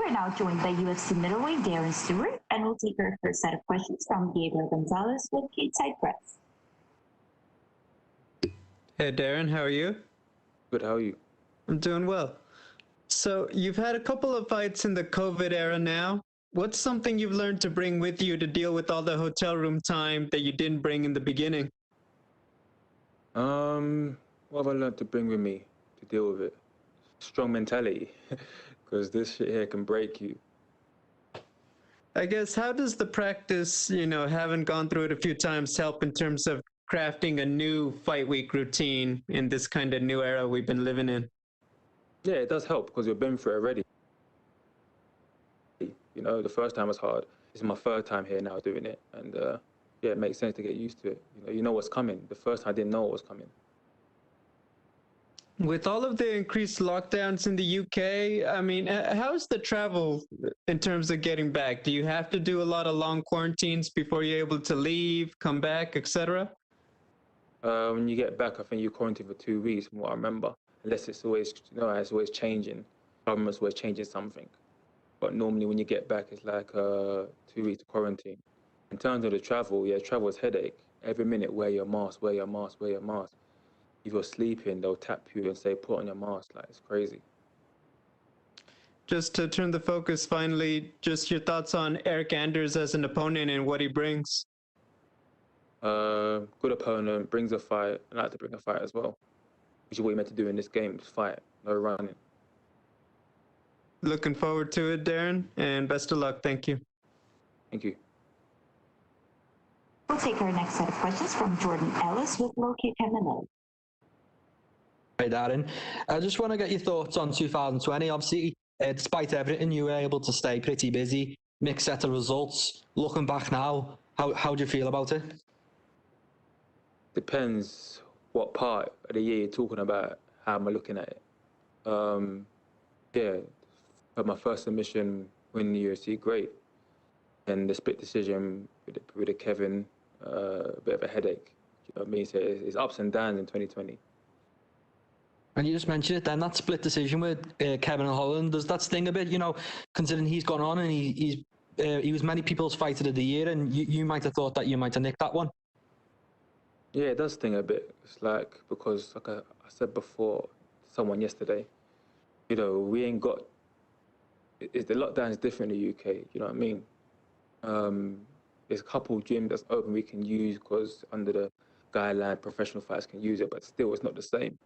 We're now joined by UFC middleweight Darren Stewart, and we'll take our first set of questions from Gabriel Gonzalez with Stateside Press. Hey Darren, how are you? Good, how are you? I'm doing well. So you've had a couple of fights in the COVID era now. What's something you've learned to bring with you to deal with all the hotel room time that you didn't bring in the beginning? What have I learned to bring with me to deal with it? Strong mentality, because this shit here can break you. I guess, how does the practice, having gone through it a few times, help in terms of crafting a new fight week routine in this kind of new era we've been living in? Yeah, it does help because we've been through it already. The first time was hard. This is my third time here now doing it. And yeah, it makes sense to get used to it. You know what's coming. The first time I didn't know what was coming. With all of the increased lockdowns in the UK, I mean, how's the travel in terms of getting back? Do you have to do a lot of long quarantines before you're able to leave, come back, etc.? When you get back, I think you quarantine for 2 weeks, from what I remember. Unless it's always, it's always changing. Government's always changing something. But normally when you get back, it's like 2 weeks of quarantine. In terms of the travel, yeah, travel is headache. Every minute, wear your mask, wear your mask, wear your mask. If you're sleeping, they'll tap you and say, put on your mask. Like, it's crazy. Just to turn the focus finally, just your thoughts on Eryk Anders as an opponent and what he brings. Good opponent, brings a fight. I like to bring a fight as well. Which is what you're meant to do in this game, is fight, no running. Looking forward to it, Darren, and best of luck. Thank you. Thank you. We'll take our next set of questions from Jordan Ellis with Locate MMA. Hey Darren, I just want to get your thoughts on 2020. Obviously, despite everything, you were able to stay pretty busy, mixed set of results. Looking back now, how do you feel about it? Depends what part of the year you're talking about, how am I looking at it. Yeah, but my first submission win the UFC, great. And the split decision with the Kevin, a bit of a headache. You know what I mean? So it's ups and downs in 2020. And you just mentioned it then, that split decision with Kevin and Holland, does that sting a bit, considering he's gone on and he was many people's fighter of the year, and you might have thought that you might have nicked that one? Yeah, it does sting a bit. It's like, because like I said before to someone yesterday, we ain't got, the lockdown is different in the UK, you know what I mean? There's a couple gyms that's open we can use because under the guideline, professional fighters can use it, but still it's not the same.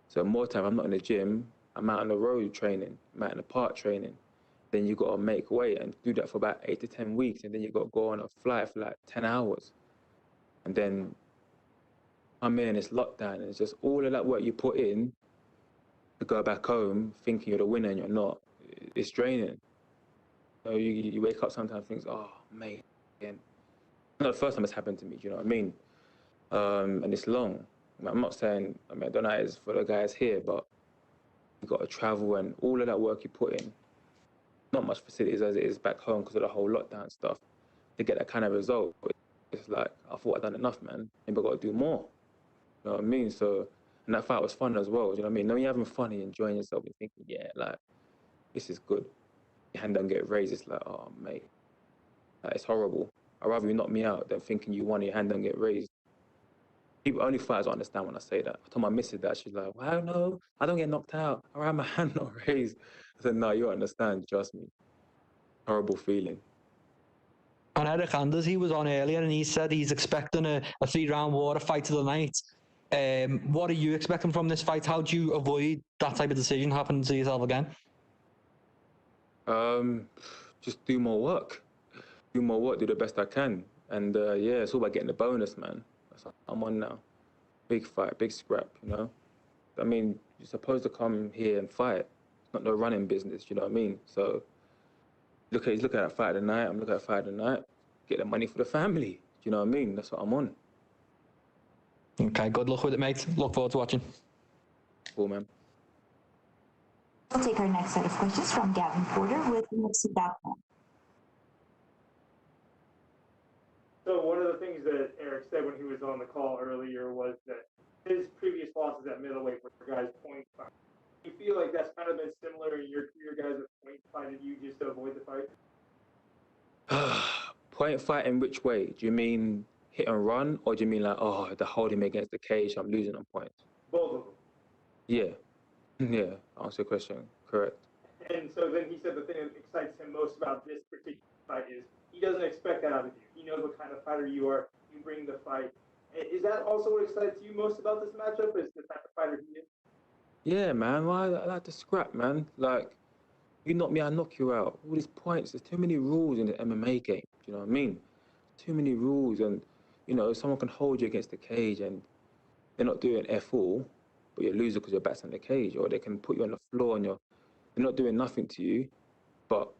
So more time, I'm not in the gym, I'm out on the road training, I'm out in the park training. Then you got to make weight and do that for about 8 to 10 weeks. And then you got to go on a flight for like 10 hours. And then I'm in this lockdown, and it's just all of that work you put in to go back home thinking you're the winner and you're not. It's draining. You wake up sometimes and think, oh, mate, again. Not the first time it's happened to me, do you know what I mean? And it's long. I'm not saying, I don't know how it is for the guys here, but you got to travel and all of that work you put in. Not much facilities as it is back home because of the whole lockdown stuff. To get that kind of result, it's like, I thought I'd done enough, man. Maybe I got to do more. You know what I mean? So, and that fight was fun as well. Do you know what I mean? When you're having fun and enjoying yourself, you're thinking, yeah, like, this is good. Your hand don't get raised. It's like, oh, mate, like, it's horrible. I'd rather you knock me out than thinking you won and your hand don't get raised. People, only fighters understand when I say that. I told my missus that. She's like, well, no, I don't get knocked out. I have my hand not raised. I said, no, you understand, trust me. Horrible feeling. And Eryk Anders, he was on earlier and he said he's expecting a 3-round war, a fight of the night. What are you expecting from this fight? How do you avoid that type of decision happening to yourself again? Just do more work. Do more work, do the best I can. And yeah, it's all about getting the bonus, man. That's what I'm on now. Big fight, big scrap, I mean, you're supposed to come here and fight. It's not no running business, you know what I mean? So he's looking at fight of the night, I'm looking at fight of the night. Get the money for the family, do you know what I mean? That's what I'm on. Okay, good luck with it, mate. Look forward to watching. Cool, man. We'll take our next set of questions from Gavin Porter with UFC.com. So one of the things that Eryk said when he was on the call earlier was that his previous losses at middleweight were guys You feel like that's kind of been similar in your career, guys, at point fighting you just to avoid the fight? Point fight in which way? Do you mean hit and run, or do you mean like, oh, they're holding me against the cage, I'm losing on points? Both of them. Yeah, yeah. Answer your question. Correct. And so then he said the thing that excites him most about this particular fight is he doesn't expect that out of you. He knows what kind of fighter you are. You bring the fight. Is that also what excites you most about this matchup? Is the type of fighter he is? Yeah, man. Well, I like to scrap, man. Like, you knock me, I knock you out. All these points. There's too many rules in the MMA game. Do you know what I mean? Too many rules, and someone can hold you against the cage, and they're not doing F all, but you're losing because your back's on the cage, or they can put you on the floor and they're not doing nothing to you, but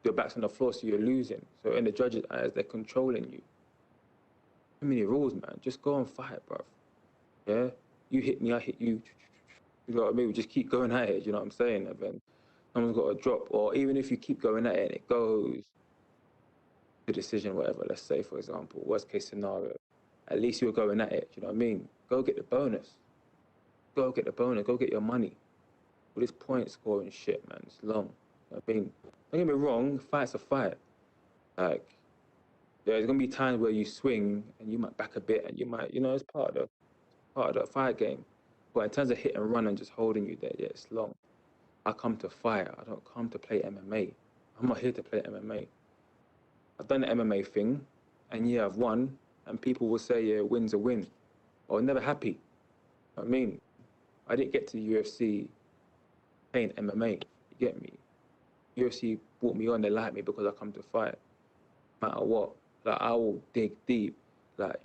your back's on the floor, so you're losing. So in the judges' eyes, they're controlling you. Too many rules, man. Just go and fight, bruv. Yeah? You hit me, I hit you. You know what I mean? We just keep going at it, you know what I'm saying? And then someone's got to drop, or even if you keep going at it and it goes to decision, whatever, let's say, for example, worst case scenario, at least you're going at it, you know what I mean? Go get the bonus. Go get the bonus. Go get your money. All this point scoring shit, man, it's long. You know what I mean? Don't get me wrong, fight's a fight. Like, there's gonna be times where you swing and you might back a bit and you might, it's part of the fight game. But in terms of hit and run and just holding you there, yeah, it's long. I come to fight. I don't come to play MMA. I'm not here to play MMA. I've done the MMA thing, and yeah, I've won. And people will say, yeah, win's a win, or never happy. You know what I mean, I didn't get to UFC playing MMA. You get me? UFC brought me on. They like me because I come to fight. No matter what, like I will dig deep, like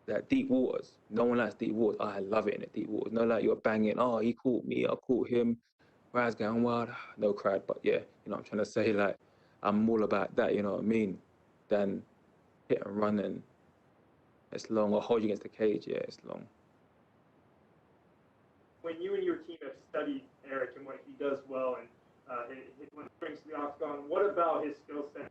like deep waters. No one likes deep waters. I love it in the deep waters. No, like you're banging. Oh, he caught me. I caught him. Crowd's going wild. No crowd, but yeah, I'm trying to say, like, I'm all about that. You know what I mean? Than hit and run and it's long, or hold you against the cage. Yeah, it's long. When you and your team have studied Eryk and what he does well, and when he brings to the octagon, what about his skill set?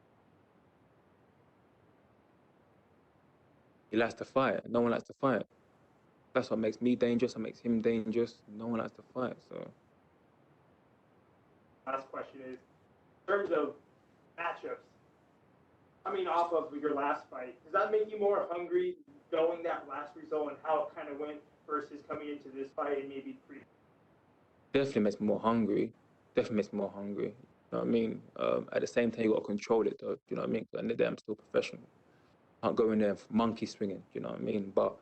He likes to fight. No one likes to fight. That's what makes me dangerous. That makes him dangerous. No one likes to fight. So. Last question is, in terms of matchups, coming off of your last fight, does that make you more hungry knowing that last result and how it kind of went versus coming into this fight and maybe pre? Definitely makes me more hungry. Definitely makes me more hungry. You know what I mean? At the same time, you got to control it, though. You know what I mean? Because at the end of the day, I'm still professional. I can't go in there monkey swinging. You know what I mean? But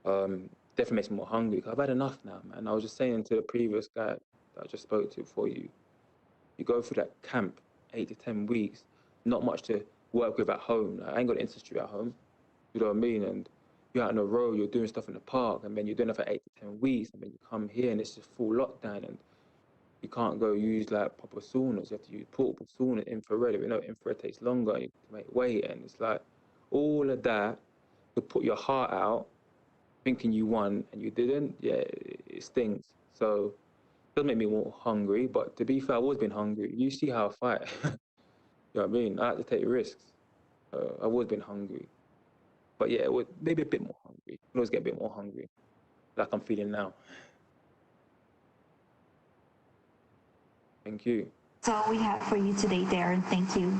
definitely makes me more hungry. Cause I've had enough now, man. I was just saying to the previous guy that I just spoke to before you go through that camp, 8 to 10 weeks, not much to work with at home. Like, I ain't got an industry at home. You know what I mean? And you're out on the road, you're doing stuff in the park, and then you're doing it for 8 to 10 weeks, and then you come here and it's just full lockdown, and you can't go use like proper saunas. You have to use portable sauna, infrared. You know, infrared takes longer to make weight, and it's like all of that to put your heart out, thinking you won and you didn't. Yeah, it stings. So it does make me more hungry. But to be fair, I've always been hungry. You see how I fight. You know what I mean? I like to take risks. I've always been hungry. But yeah, maybe a bit more hungry. I always get a bit more hungry, like I'm feeling now. Thank you. That's all we have for you today, Darren. Thank you.